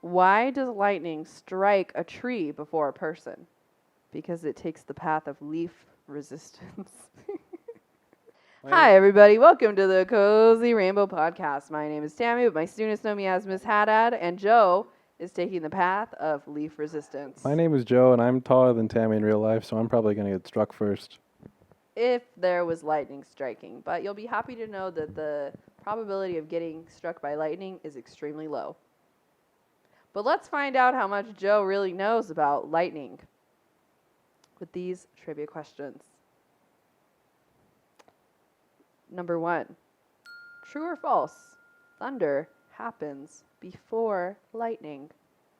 Why does lightning strike a tree before a person? Because it takes the path of leaf resistance. Hi, everybody. Welcome to the Cozy Rainbow Podcast. My name is Tammy, but my students know me as Miss Haddad, and Joe is taking the path of leaf resistance. My name is Joe, and I'm taller than Tammy in real life, so I'm probably going to get struck first. If there was lightning striking, but you'll be happy to know that the probability of getting struck by lightning is extremely low. But let's find out how much Joe really knows about lightning with these trivia questions. Number 1, true or false? Thunder happens before lightning.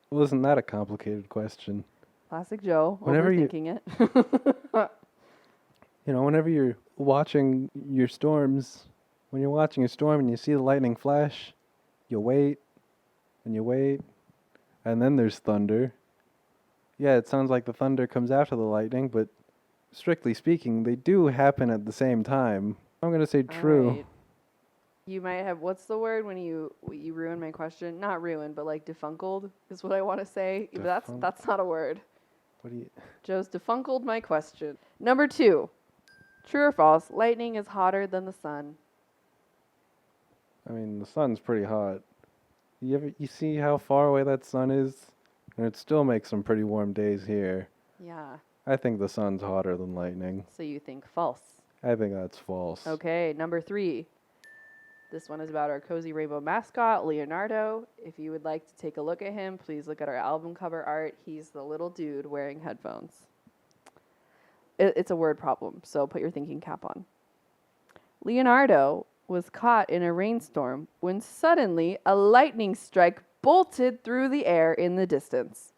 Well, isn't that a complicated question? Classic Joe, Whenever overthinking it. Whenever you're watching your storms, when you're watching a storm and you see the lightning flash, you wait, and you wait, and then there's thunder. Yeah, it sounds like the thunder comes after the lightning, but strictly speaking, they do happen at the same time. I'm going to say true. Right. You might have, what's the word when you ruin my question? Not ruin, but like defunkled is what I want to say. That's not a word. What do you... Joe's defunkled my question. Number 2, true or false? Lightning is hotter than the sun. I mean, the sun's pretty hot. You see how far away that sun is? And it still makes some pretty warm days here. Yeah. I think the sun's hotter than lightning. So you think false. I think that's false. Okay, number 3. This one is about our Cozy Rainbow mascot, Leonardo. If you would like to take a look at him, please look at our album cover art. He's the little dude wearing headphones. It's a word problem, so put your thinking cap on. Leonardo was caught in a rainstorm when suddenly a lightning strike bolted through the air in the distance.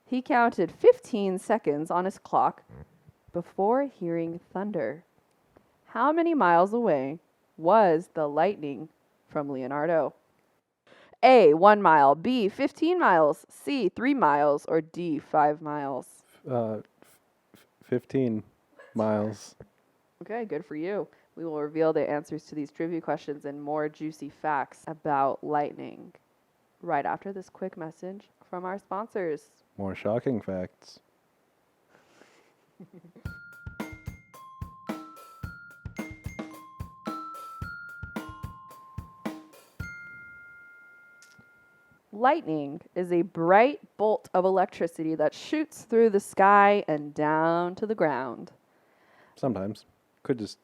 He counted 15 seconds on his clock before hearing thunder. How many miles away was the lightning from Leonardo? A, 1 mile, B, 15 miles, C, 3 miles, or D, 5 miles? 15 miles. Okay, good for you. We will reveal the answers to these trivia questions and more juicy facts about lightning right after this quick message from our sponsors. More shocking facts. Lightning is a bright bolt of electricity that shoots through the sky and down to the ground. Sometimes. Could just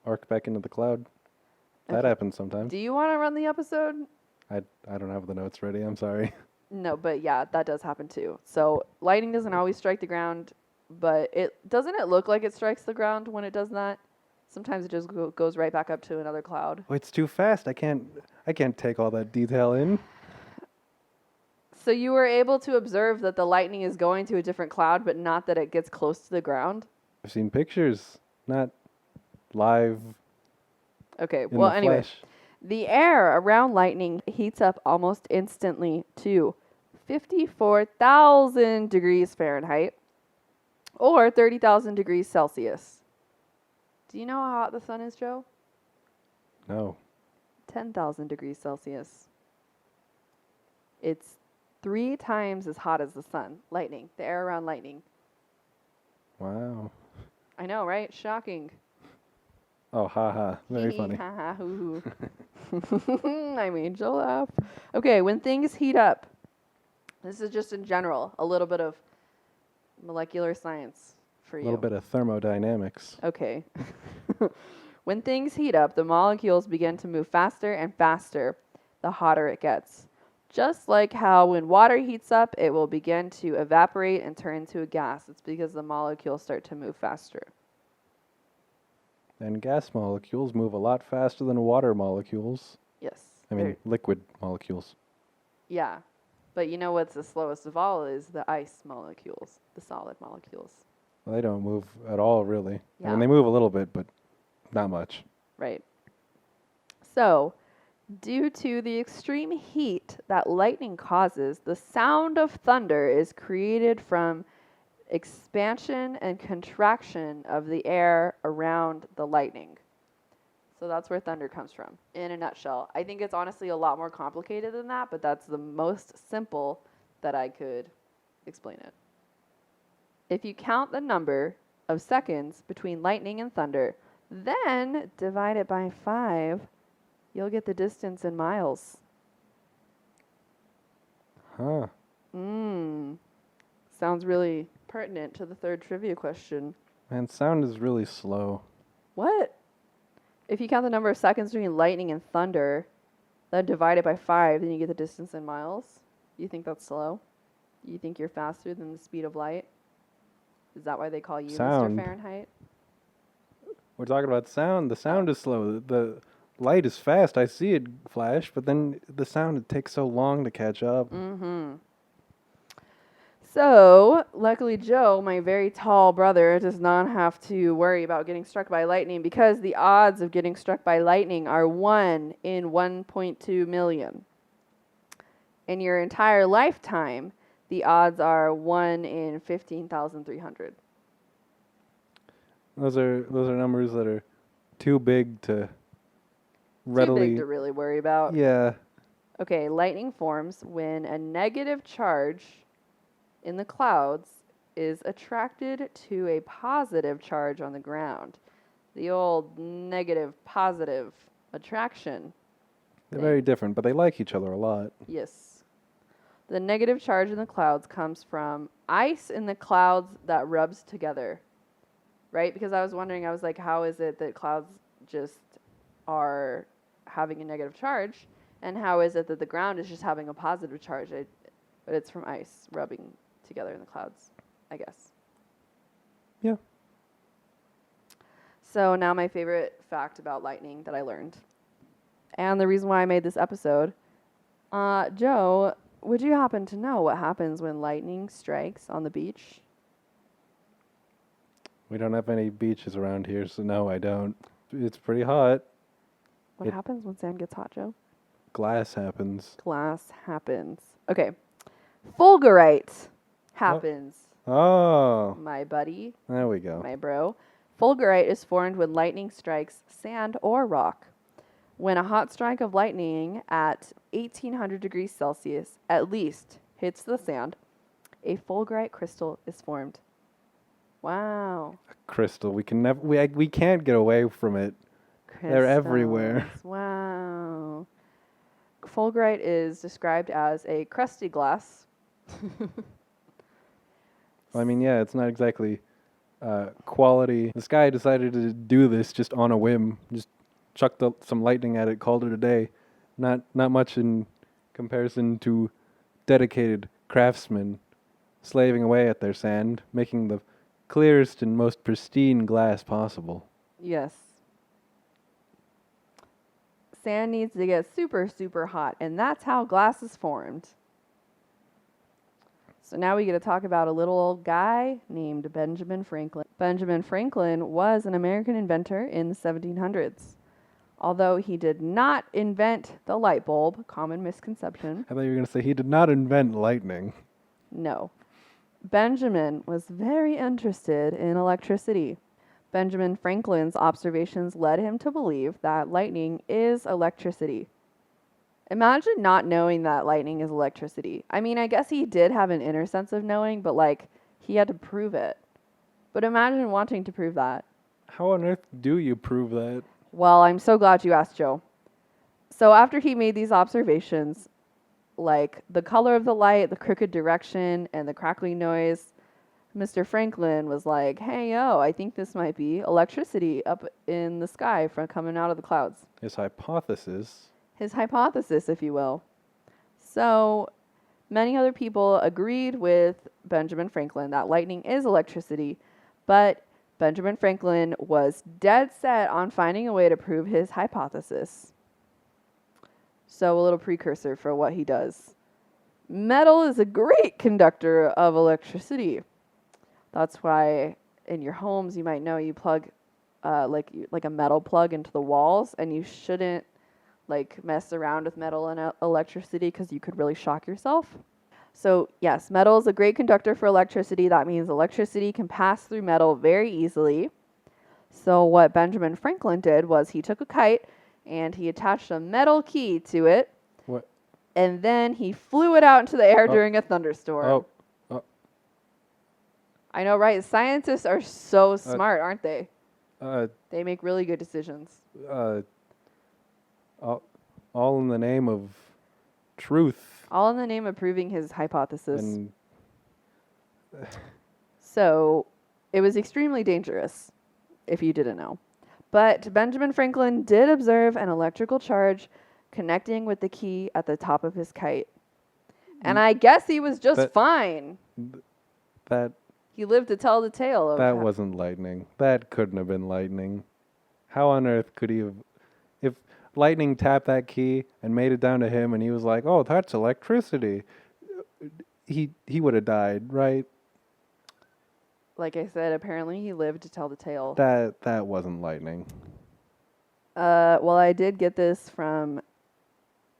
arc back into the cloud. That Okay. happens sometimes. Do you want to run the episode? I don't have the notes ready. I'm sorry. No, but yeah, that does happen too. So lightning doesn't always strike the ground, but doesn't it look like it strikes the ground when it does that? Sometimes it just goes right back up to another cloud. Oh, it's too fast. I can't take all that detail in. So you were able to observe that the lightning is going to a different cloud, but not that it gets close to the ground? I've seen pictures, not live. Okay, in well, the anyway. flesh. The air around lightning heats up almost instantly to 54,000 degrees Fahrenheit or 30,000 degrees Celsius. Do you know how hot the sun is, Joe? No. 10,000 degrees Celsius. It's 3 times as hot as the sun. Lightning, the air around lightning. Wow. I know, right? Shocking. Oh, haha. Very funny. Ha ha hoo hoo. I made you laugh. Okay, when things heat up, this is just in general, a little bit of molecular science for you. A little bit of thermodynamics. Okay. When things heat up, the molecules begin to move faster and faster the hotter it gets. Just like how when water heats up, it will begin to evaporate and turn into a gas. It's because the molecules start to move faster. And gas molecules move a lot faster than water molecules. Yes. I mean, liquid molecules. Yeah. But you know what's the slowest of all is the ice molecules, the solid molecules. Well, they don't move at all, really. Yeah. I mean, they move a little bit, but not much. Right. So, due to the extreme heat that lightning causes, the sound of thunder is created from expansion and contraction of the air around the lightning. So that's where thunder comes from, in a nutshell. I think it's honestly a lot more complicated than that, but that's the most simple that I could explain it. If you count the number of seconds between lightning and thunder, then divide it by 5, you'll get the distance in miles. Huh. Sounds really pertinent to the third trivia question. Man, sound is really slow. What? If you count the number of seconds between lightning and thunder, then divide it by 5, then you get the distance in miles. You think that's slow? You think you're faster than the speed of light? Is that why they call you Sound. Mr. Fahrenheit? We're talking about sound. The sound is slow. The light is fast. I see it flash, but then the sound, it takes so long to catch up. So, luckily Joe, my very tall brother, does not have to worry about getting struck by lightning because the odds of getting struck by lightning are 1 in 1.2 million. In your entire lifetime, the odds are 1 in 15,300. Those are numbers that are too big to readily. Too big to really worry about. Yeah. Okay, lightning forms when a negative charge in the clouds is attracted to a positive charge on the ground. The old negative positive attraction. They're very different, but they like each other a lot. Yes. The negative charge in the clouds comes from ice in the clouds that rubs together. Right? Because I was wondering, I was like, how is it that clouds just are having a negative charge? And how is it that the ground is just having a positive charge? But it's from ice rubbing together in the clouds, I guess. Yeah. So now my favorite fact about lightning that I learned. And the reason why I made this episode. Joe, would you happen to know what happens when lightning strikes on the beach? We don't have any beaches around here, so no, I don't. It's pretty hot. What happens when sand gets hot, Joe? Glass happens. Glass happens. Okay. Fulgurite happens. Oh. My buddy, There we go. my bro. Fulgurite is formed when lightning strikes sand or rock. When a hot strike of lightning at 1800 degrees Celsius at least hits the sand, a fulgurite crystal is formed. Wow. Crystal. We can never. We can't get away from it. They're everywhere. Crystals. Wow. Fulgurite is described as a crusty glass. I mean, yeah, it's not exactly quality. This guy decided to do this just on a whim. Just chucked some lightning at it, called it a day. Not much in comparison to dedicated craftsmen slaving away at their sand, making the clearest and most pristine glass possible. Yes. Sand needs to get super, super hot, and that's how glass is formed. So now we get to talk about a little old guy named Benjamin Franklin. Benjamin Franklin was an American inventor in the 1700s. Although he did not invent the light bulb, common misconception. I thought you were going to say he did not invent lightning. No. Benjamin was very interested in electricity. Benjamin Franklin's observations led him to believe that lightning is electricity. Imagine not knowing that lightning is electricity. I mean, I guess he did have an inner sense of knowing, but like, he had to prove it. But imagine wanting to prove that. How on earth do you prove that? Well, I'm so glad you asked, Joe. So after he made these observations, like the color of the light, the crooked direction, and the crackling noise, Mr. Franklin was like, hey, yo, I think this might be electricity up in the sky from coming out of the clouds. His hypothesis. His hypothesis, if you will. So many other people agreed with Benjamin Franklin that lightning is electricity, but Benjamin Franklin was dead set on finding a way to prove his hypothesis. So a little precursor for what he does. Metal is a great conductor of electricity. That's why in your homes you might know you plug like a metal plug into the walls, and you shouldn't like mess around with metal and electricity because you could really shock yourself. So yes, metal is a great conductor for electricity. That means electricity can pass through metal very easily. So what Benjamin Franklin did was he took a kite and he attached a metal key to it, What? and then he flew it out into the air Oh. during a thunderstorm. Oh. I know, right? Scientists are so smart, aren't they? They make really good decisions. All in the name of truth. All in the name of proving his hypothesis. And So it was extremely dangerous, if you didn't know. But Benjamin Franklin did observe an electrical charge connecting with the key at the top of his kite. And I guess he was just fine. that He lived to tell the tale of that wasn't lightning. That couldn't have been lightning. How on earth could he have? If lightning tapped that key and made it down to him, and he was like, "Oh, that's electricity," he would have died, right? Like I said, apparently he lived to tell the tale. That wasn't lightning. Well, I did get this from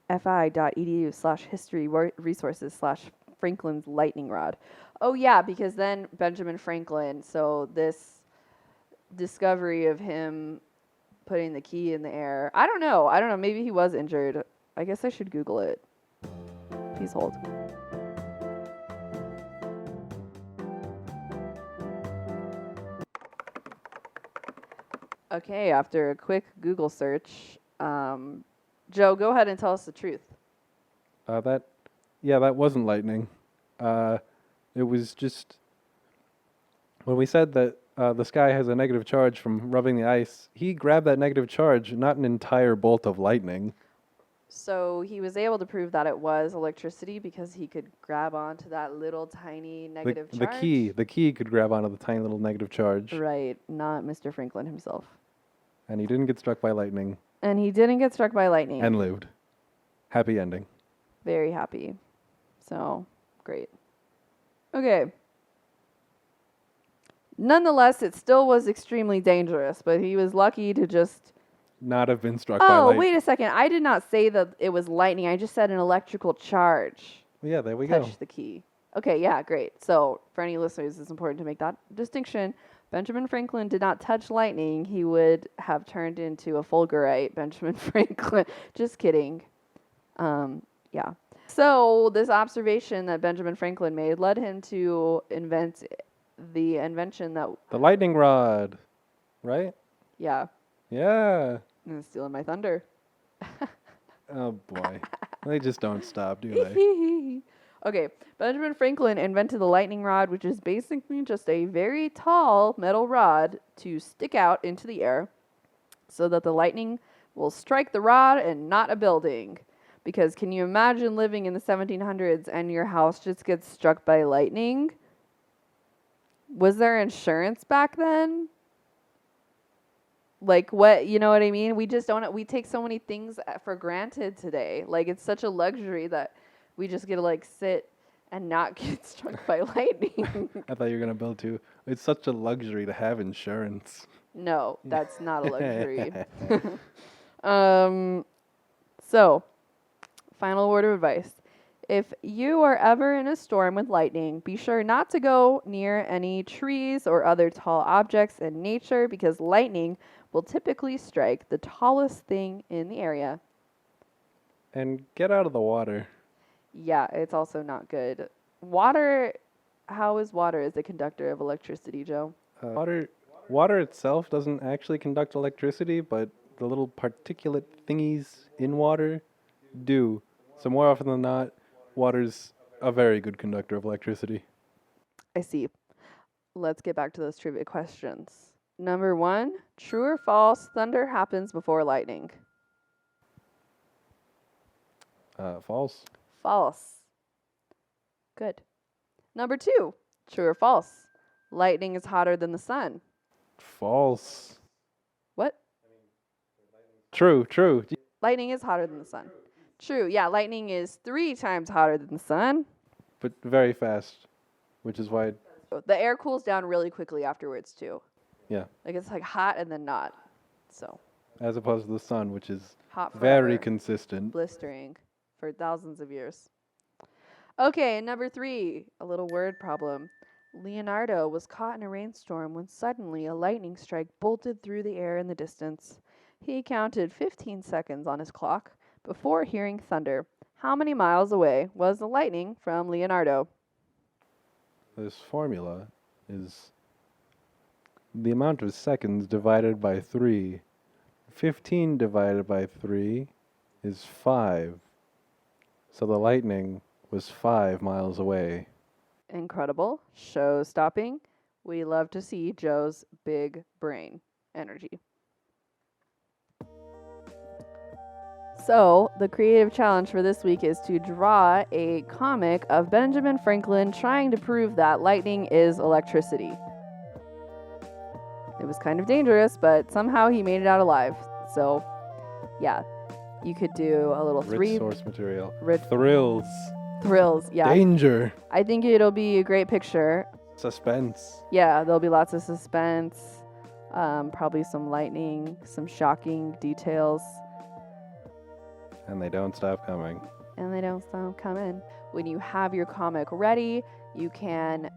fi.edu/history resources/Franklin's lightning rod. Oh yeah, because then Benjamin Franklin, so this discovery of him putting the key in the air. I don't know. Maybe he was injured. I guess I should Google it. Please hold. Okay, after a quick Google search, Joe, go ahead and tell us the truth. That wasn't lightning. It was just when we said that the sky has a negative charge from rubbing the ice. He grabbed that negative charge, not an entire bolt of lightning. So he was able to prove that it was electricity because he could grab onto that little tiny negative charge. The key could grab onto the tiny little negative charge. Right, not Mr. Franklin himself. And he didn't get struck by lightning. And he didn't get struck by lightning. And lived. Happy ending. Very happy. So, great. Okay. Nonetheless, it still was extremely dangerous, but he was lucky to just... Not have been struck by lightning. Oh, wait a second. I did not say that it was lightning. I just said an electrical charge. Yeah, there we go. Touched the key. Okay, yeah, great. So, for any listeners, it's important to make that distinction. Benjamin Franklin did not touch lightning. He would have turned into a Fulgurite, Benjamin Franklin. Just kidding. Yeah. So, this observation that Benjamin Franklin made led him to invent the invention that... The lightning rod, right? Yeah. Yeah. And stealing my thunder. Oh, boy. They just don't stop, do they? Okay, Benjamin Franklin invented the lightning rod, which is basically just a very tall metal rod to stick out into the air so that the lightning will strike the rod and not a building. Because can you imagine living in the 1700s and your house just gets struck by lightning? Was there insurance back then? Like what, you know what I mean? We just don't, we take so many things for granted today. Like it's such a luxury that we just get to like sit and not get struck by lightning. I thought you were going to build too. It's such a luxury to have insurance. No, that's not a luxury. So, final word of advice. If you are ever in a storm with lightning, be sure not to go near any trees or other tall objects in nature because lightning will typically strike the tallest thing in the area. And get out of the water. Yeah, it's also not good. Water, how is water as a conductor of electricity, Joe? Water itself doesn't actually conduct electricity, but the little particulate thingies in water do. So more often than not, water's a very good conductor of electricity. I see. Let's get back to those trivia questions. Number 1, true or false, thunder happens before lightning? False. False. Good. Number 2, true or false, lightning is hotter than the sun? False. What? True. Lightning is hotter than the sun. True. Yeah, lightning is 3 times hotter than the sun. But very fast, which is why... The air cools down really quickly afterwards, too. Yeah. Like, it's like hot and then not. So. As opposed to the sun, which is Hot forever. very consistent. Blistering for thousands of years. Okay, and number 3, a little word problem. Leonardo was caught in a rainstorm when suddenly a lightning strike bolted through the air in the distance. He counted 15 seconds on his clock before hearing thunder. How many miles away was the lightning from Leonardo? This formula is the amount of seconds divided by 3. 15 divided by 3 is 5. So the lightning was 5 miles away. Incredible. Show stopping. We love to see Joe's big brain energy. So, the creative challenge for this week is to draw a comic of Benjamin Franklin trying to prove that lightning is electricity. It was kind of dangerous, but somehow he made it out alive. So, yeah, you could do a little Rich source material. Rich Thrills. thrills. Yeah, Danger. I think it'll be a great picture. Suspense. Yeah, there'll be lots of suspense, probably some lightning, some shocking details. And they don't stop coming. And they don't stop coming. When you have your comic ready, you can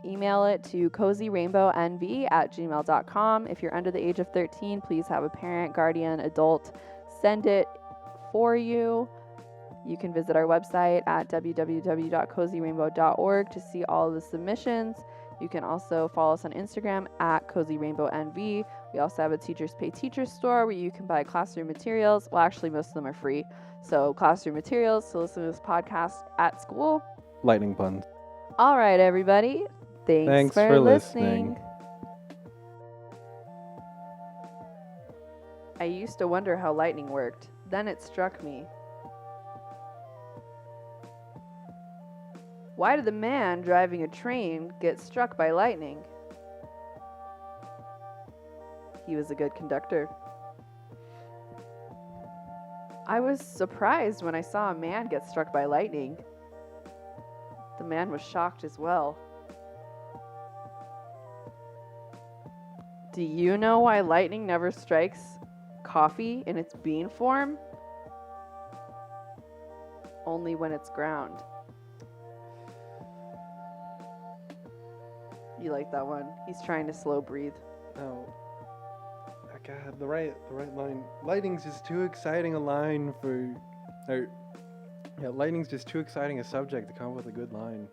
email it to cozyrainbownv@gmail.com. If you're under the age of 13, please have a parent, guardian, adult send it for you. You can visit our website at www.cozyrainbow.org to see all of the submissions. You can also follow us on Instagram at cozyrainbownv. We also have a Teachers Pay Teachers store where you can buy classroom materials. Well, actually, most of them are free. So classroom materials to listen to this podcast at school. Lightning puns. All right, everybody. Thanks for listening. I used to wonder how lightning worked. Then it struck me. Why did the man driving a train get struck by lightning? He was a good conductor. I was surprised when I saw a man get struck by lightning. The man was shocked as well. Do you know why lightning never strikes coffee in its bean form? Only when it's ground. You like that one? He's trying to slow breathe. Oh. God, the right line. Lightning's just too exciting a line for... lightning's just too exciting a subject to come up with a good line.